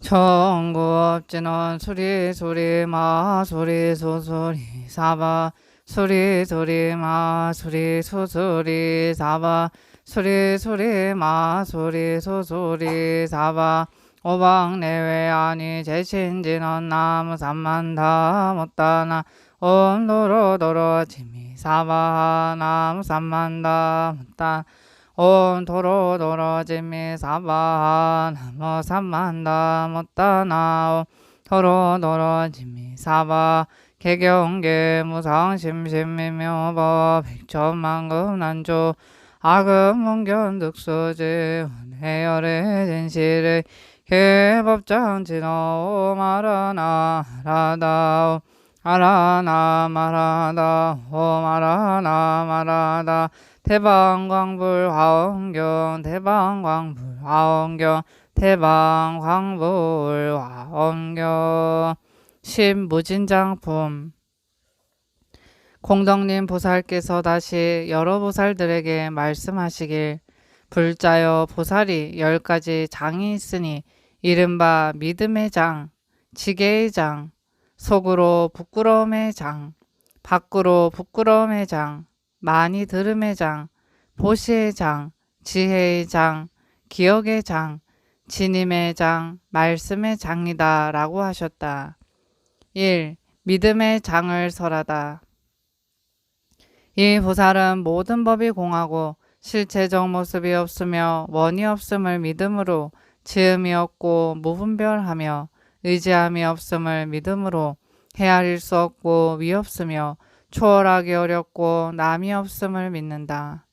청구업진원 수리수리 마수리 수수리 사바 수리수리 마수리 수수리 사바 수리수리 마수리 수수리 사바 오방내외 아니 제신진원 나무 삼만다 못다나 옴도로도로 지미 사바 나무 삼만다 못다 옴 도로도로 지미 사바 나무 삼만다 못다나 옴 도로도로 지미 사바 개경계 무상심심미묘법 백천만금 난조 악음문견 득수지 해열의 진실의 개법장 진호 마라나 라다 아라나 마라다 오마라나 마라다 대방광불 화엄경 대방광불 화엄경 대방광불 화엄경 신무진장품 공덕님 보살께서 다시 여러 보살들에게 말씀하시길 불자여 보살이 10가지 장이 있으니 이른바 믿음의 장, 지게의 장, 속으로 부끄러움의 장, 밖으로 부끄러움의 장, 많이 들음의 장, 보시의 장, 지혜의 장, 기억의 장, 진임의 장, 말씀의 장이다 라고 하셨다. 1. 믿음의 장을 설하다. 이 보살은 모든 법이 공하고 실체적 모습이 없으며 원이 없음을 믿음으로 지음이 없고 무분별하며 의지함이 없음을 믿음으로 헤아릴 수 없고 위 없으며 초월하기 어렵고 남이 없음을 믿는다.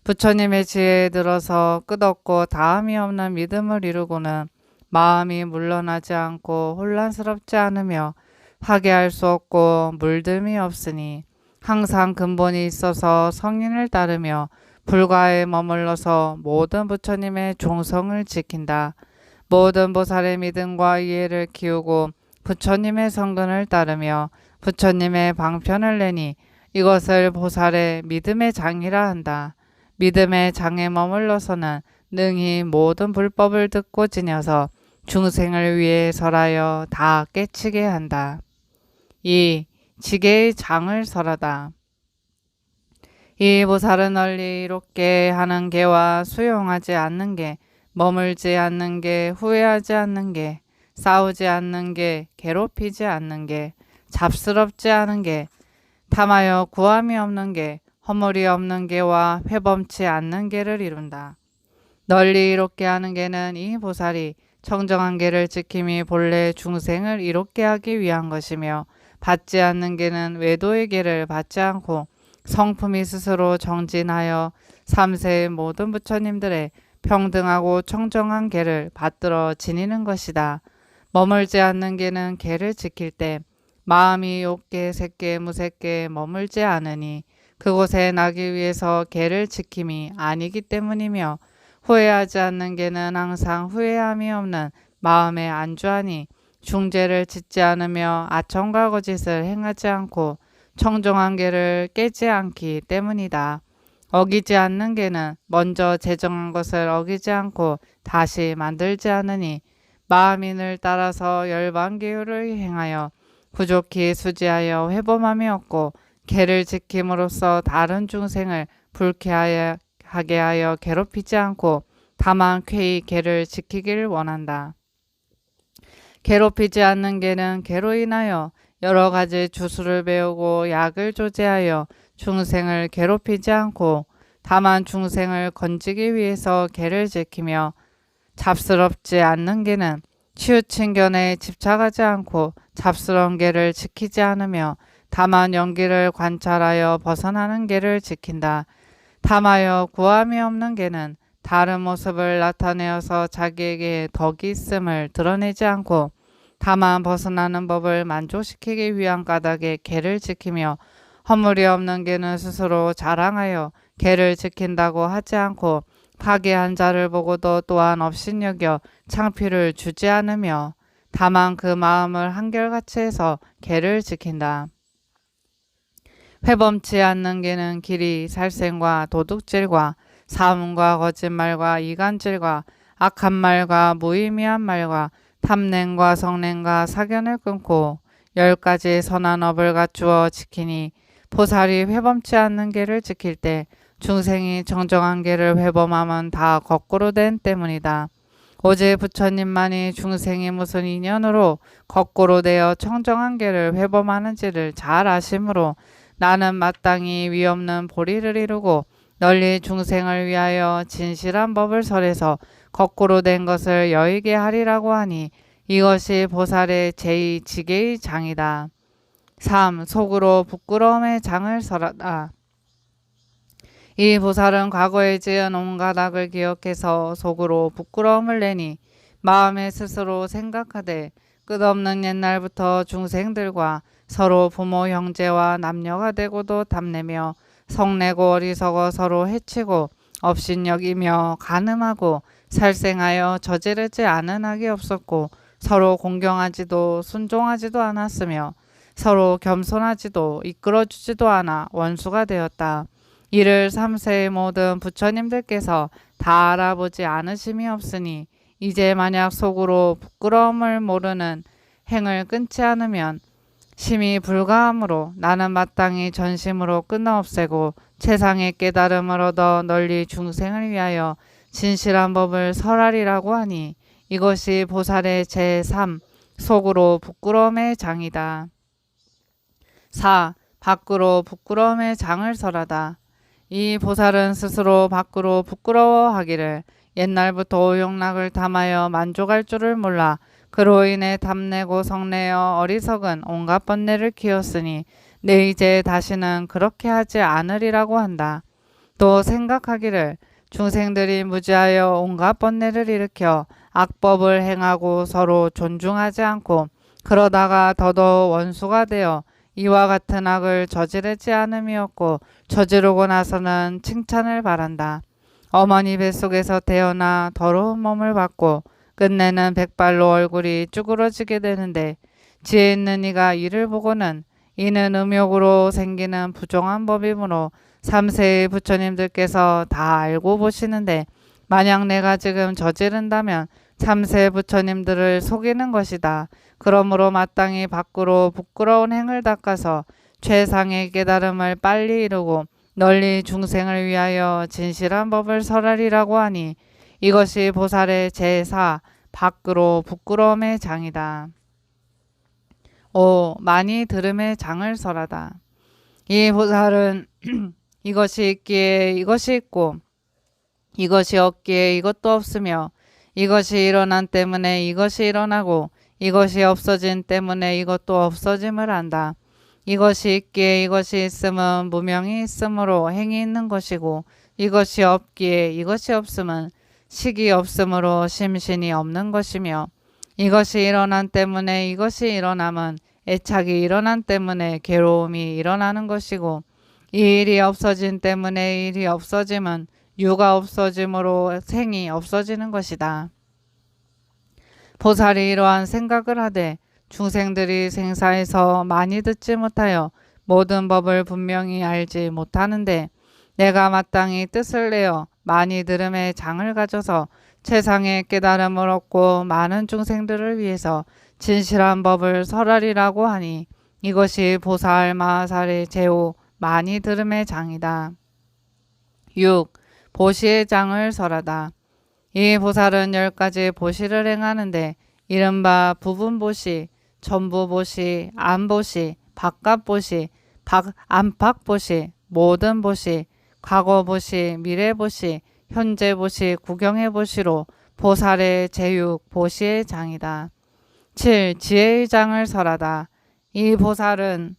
부처님의 지혜에 들어서 끝없고 다함이 없는 믿음을 이루고는 마음이 물러나지 않고 혼란스럽지 않으며 파괴할 수 없고 물듦이 없으니 항상 근본이 있어서 성인을 따르며 불가에 머물러서 모든 부처님의 종성을 지킨다. 모든 보살의 믿음과 이해를 키우고 부처님의 성근을 따르며 부처님의 방편을 내니 이것을 보살의 믿음의 장이라 한다. 믿음의 장에 머물러서는 능히 모든 불법을 듣고 지녀서 중생을 위해 설하여 다 깨치게 한다. 2. 지게의 장을 설하다. 이 보살은 널리 이롭게 하는 게와 수용하지 않는 게, 머물지 않는 게, 후회하지 않는 게, 싸우지 않는 게, 괴롭히지 않는 게, 잡스럽지 않은 게, 탐하여 구함이 없는 게, 허물이 없는 게와 회범치 않는 게를 이룬다. 널리 이롭게 하는 게는 이 보살이 청정한 게를 지킴이 본래 중생을 이롭게 하기 위한 것이며, 받지 않는 게는 외도의 게를 받지 않고 성품이 스스로 정진하여 3세의 모든 부처님들의 평등하고 청정한 게를 받들어 지니는 것이다. 머물지 않는 게는 게를 지킬 때 마음이 욕게, 색게, 무색게 머물지 않으니 그곳에 나기 위해서 게를 지킴이 아니기 때문이며, 후회하지 않는 게는 항상 후회함이 없는 마음에 안주하니 중죄를 짓지 않으며 아첨과 거짓을 행하지 않고 청정한 게를 깨지 않기 때문이다. 어기지 않는 게는 먼저 제정한 것을 어기지 않고 다시 만들지 않으니 마음인을 따라서 열반계율을 행하여 부족히 수지하여 회범함이 없고 게를 지킴으로써 다른 중생을 불쾌하게 하여 괴롭히지 않고 다만 쾌히 게를 지키길 원한다. 괴롭히지 않는 게는 게로 인하여 여러 가지 주술을 배우고 약을 조제하여 중생을 괴롭히지 않고 다만 중생을 건지기 위해서 게를 지키며, 잡스럽지 않는 게는 치우친 견해에 집착하지 않고 잡스러운 게를 지키지 않으며 다만 연기를 관찰하여 벗어나는 게를 지킨다. 탐하여 구함이 없는 게는 다른 모습을 나타내어서 자기에게 덕이 있음을 드러내지 않고 다만 벗어나는 법을 만족시키기 위한 까닭에 게를 지키며, 허물이 없는 게는 스스로 자랑하여 게를 지킨다고 하지 않고 파괴한 자를 보고도 또한 업신여겨 창피를 주지 않으며 다만 그 마음을 한결같이 해서 게를 지킨다. 회범치 않는 게는 길이 살생과 도둑질과 사음과 거짓말과 이간질과 악한 말과 무의미한 말과 탐냄과 성냄과 사견을 끊고 10가지 선한 업을 갖추어 지키니 보살이 회범치 않는 계를 지킬 때 중생이 정정한 계를 회범하면 다 거꾸로 된 때문이다. 오직 부처님만이 중생이 무슨 인연으로 거꾸로 되어 청정한 계를 회범하는지를 잘 아심으로 나는 마땅히 위없는 보리를 이루고 널리 중생을 위하여 진실한 법을 설해서 거꾸로 된 것을 여의게 하리라고 하니 이것이 보살의 제2지계의 장이다. 3. 속으로 부끄러움의 장을 설하다. 이 보살은 과거에 지은 온갖 악을 기억해서 속으로 부끄러움을 내니 마음에 스스로 생각하되 끝없는 옛날부터 중생들과 서로 부모 형제와 남녀가 되고도 탐내며 성내고 어리석어 서로 해치고 업신여기며 간음하고 살생하여 저지르지 않은 악이 없었고 서로 공경하지도 순종하지도 않았으며 서로 겸손하지도 이끌어주지도 않아 원수가 되었다. 이를 3세의 모든 부처님들께서 다 알아보지 않으심이 없으니 이제 만약 속으로 부끄러움을 모르는 행을 끊지 않으면 심히 불가함으로 나는 마땅히 전심으로 끊어 없애고 최상의 깨달음을 얻어 널리 중생을 위하여 진실한 법을 설하리라고 하니 이것이 보살의 제3 속으로 부끄러움의 장이다. 4. 밖으로 부끄러움의 장을 설하다. 이 보살은 스스로 밖으로 부끄러워하기를 옛날부터 오용락을 담하여 만족할 줄을 몰라 그로 인해 탐내고 성내어 어리석은 온갖 번뇌를 키웠으니 내 이제 다시는 그렇게 하지 않으리라고 한다. 또 생각하기를 중생들이 무지하여 온갖 번뇌를 일으켜 악법을 행하고 서로 존중하지 않고 그러다가 더더욱 원수가 되어 이와 같은 악을 저지르지 않음이었고 저지르고 나서는 칭찬을 바란다. 어머니 뱃속에서 태어나 더러운 몸을 받고 끝내는 백발로 얼굴이 쭈그러지게 되는데 지혜 있는 이가 이를 보고는 이는 음욕으로 생기는 부정한 법이므로 3세의 부처님들께서 다 알고 보시는데 만약 내가 지금 저지른다면 3세 부처님들을 속이는 것이다. 그러므로 마땅히 밖으로 부끄러운 행을 닦아서 최상의 깨달음을 빨리 이루고 널리 중생을 위하여 진실한 법을 설하리라고 하니 이것이 보살의 제4 밖으로 부끄러움의 장이다. 5. 많이 들음의 장을 설하다. 이 보살은 이것이 있기에 이것이 있고 이것이 없기에 이것도 없으며 이것이 일어난 때문에 이것이 일어나고 이것이 없어진 때문에 이것도 없어짐을 안다. 이것이 있기에 이것이 있음은 무명이 있으므로 행이 있는 것이고 이것이 없기에 이것이 없음은 식이 없으므로 심신이 없는 것이며 이것이 일어난 때문에 이것이 일어남은 애착이 일어난 때문에 괴로움이 일어나는 것이고 이 일이 없어진 때문에 일이 없어짐은 유가 없어짐으로 생이 없어지는 것이다. 보살이 이러한 생각을 하되 중생들이 생사에서 많이 듣지 못하여 모든 법을 분명히 알지 못하는데 내가 마땅히 뜻을 내어 많이 들음의 장을 가져서 최상의 깨달음을 얻고 많은 중생들을 위해서 진실한 법을 설하리라고 하니 이것이 보살 마하살의 제5 많이 들음의 장이다. 6. 보시의 장을 설하다. 이 보살은 10가지 보시를 행하는데 이른바 부분보시, 전부보시, 안보시, 바깥보시, 안팎보시, 모든보시, 과거보시, 미래보시, 현재보시, 구경해보시로 보살의 제6 보시의 장이다. 7. 지혜의 장을 설하다. 이 보살은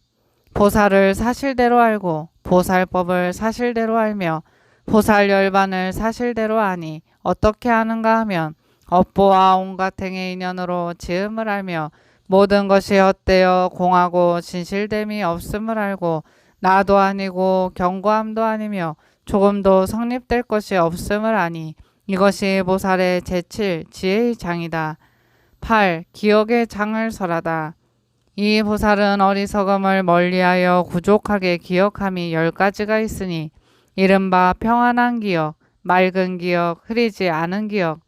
보살을 사실대로 알고 보살법을 사실대로 알며 보살 열반을 사실대로 아니 어떻게 하는가 하면 업보와 온갖 행의 인연으로 지음을 알며 모든 것이 헛되어 공하고 진실됨이 없음을 알고 나도 아니고 견고함도 아니며 조금도 성립될 것이 없음을 아니 이것이 보살의 제7 지혜의 장이다. 8. 기억의 장을 설하다. 이 보살은 어리석음을 멀리하여 구족하게 기억함이 10가지가 있으니 이른바 평안한 기억, 맑은 기억, 흐리지 않은 기억,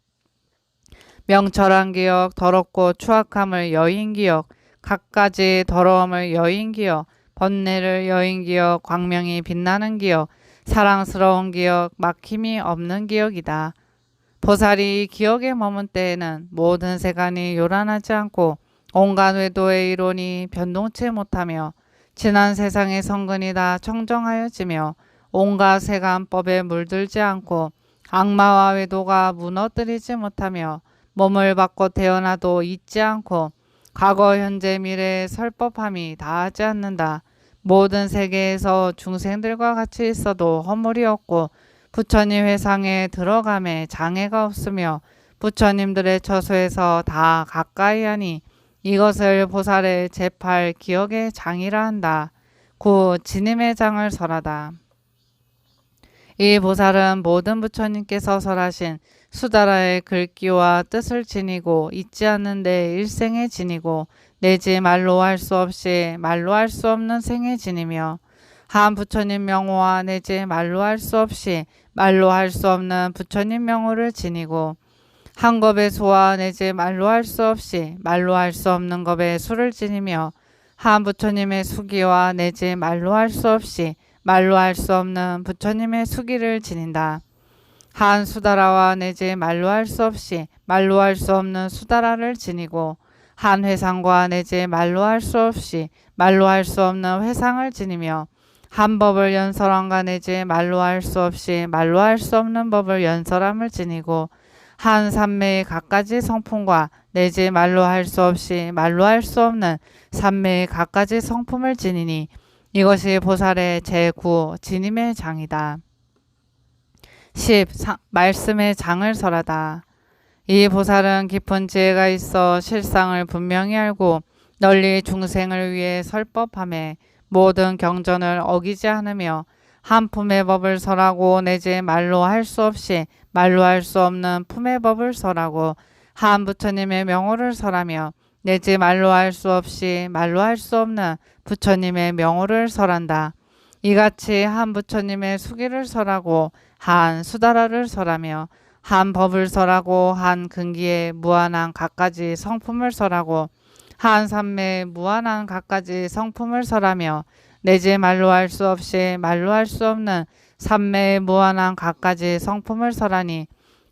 명철한 기억, 더럽고 추악함을 여인기억, 갖가지 더러움을 여인기억, 번뇌를 여인기억, 광명이 빛나는 기억, 사랑스러운 기억, 막힘이 없는 기억이다. 보살이 이 기억에 머문 때에는 모든 세간이 요란하지 않고 온갖 외도의 이론이 변동치 못하며 지난 세상의 성근이 다 청정하여지며 온갖 세간법에 물들지 않고 악마와 외도가 무너뜨리지 못하며 몸을 받고 태어나도 잊지 않고 과거 현재 미래의 설법함이 다하지 않는다. 모든 세계에서 중생들과 같이 있어도 허물이 없고 부처님 회상에 들어감에 장애가 없으며 부처님들의 처소에서 다 가까이 하니 이것을 보살의 제8 기억의 장이라 한다. 구 지님의 장을 설하다. 이 보살은 모든 부처님께서 설하신 수다라의 글귀와 뜻을 지니고 잊지 않는 데 일생에 지니고 내지 말로 할 수 없이 말로 할 수 없는 생에 지니며 한 부처님 명호와 내지 말로 할 수 없이 말로 할 수 없는 부처님 명호를 지니고 한 겁의 수와 내지 말로 할 수 없이 말로 할 수 없는 겁의 수를 지니며 한 부처님의 수기와 내지 말로 할 수 없이 말로 할 수 없는 부처님의 수기를 지닌다. 한 수다라와 내지 말로 할 수 없이 말로 할 수 없는 수다라를 지니고 한 회상과 내지 말로 할 수 없이 말로 할 수 없는 회상을 지니며 한 법을 연설함과 내지 말로 할 수 없이 말로 할 수 없는 법을 연설함을 지니고 한 삼매의 갖가지 성품과 내지 말로 할 수 없이 말로 할 수 없는 삼매의 갖가지 성품을 지니니 이것이 보살의 제9 지님의 장이다. 10. 말씀의 장을 설하다. 이 보살은 깊은 지혜가 있어 실상을 분명히 알고 널리 중생을 위해 설법하며 모든 경전을 어기지 않으며 한 품의 법을 설하고 내지 말로 할 수 없이 말로 할 수 없는 품의 법을 설하고 한 부처님의 명호를 설하며 내지 말로 할 수 없이 말로 할 수 없는 부처님의 명호를 설한다. 이같이 한 부처님의 수기를 설하고 한 수다라를 설하며 한 법을 설하고 한 근기에 무한한 갖가지 성품을 설하고 한 삼매에 무한한 갖가지 성품을 설하며 내지 말로 할 수 없이 말로 할 수 없는 삼매에 무한한 갖가지 성품을 설하니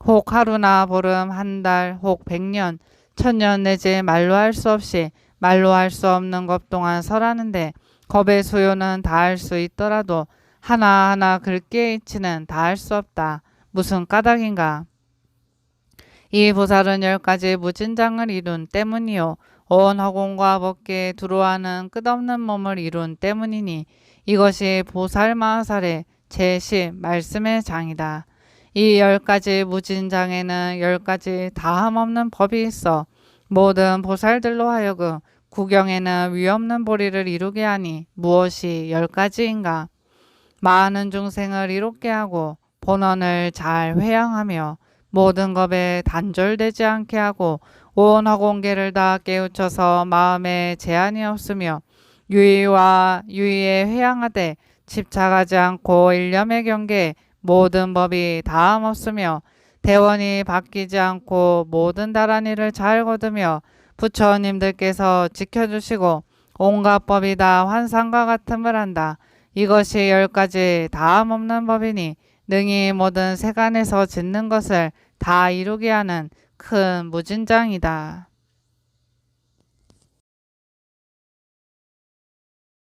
혹 하루나 보름 한 달 혹 100년 1000년 내지 말로 할 수 없이 말로 할 수 없는 것 동안 설하는데 겁의 수요는 다할 수 있더라도 하나하나 글귀의 이치는 다할 수 없다. 무슨 까닭인가? 이 보살은 10가지 무진장을 이룬 때문이요 온 허공과 법계에 두루하는 끝없는 몸을 이룬 때문이니 이것이 보살마하살의 제10 말씀의 장이다. 이 10가지 무진장에는 10가지 다함없는 법이 있어 모든 보살들로 하여금 구경에는 위없는 보리를 이루게 하니 무엇이 10가지인가? 많은 중생을 이롭게 하고 본원을 잘 회양하며 모든 법에 단절되지 않게 하고 온 허공계를 다 깨우쳐서 마음에 제한이 없으며 유의와 유의에 회양하되 집착하지 않고 일념의 경계에 모든 법이 다함 없으며 대원이 바뀌지 않고 모든 다란 일을 잘 거두며 부처님들께서 지켜주시고 온갖 법이 다 환상과 같음을 한다. 이것이 10가지 다함 없는 법이니 능히 모든 세간에서 짓는 것을 다 이루게 하는 큰 무진장이다.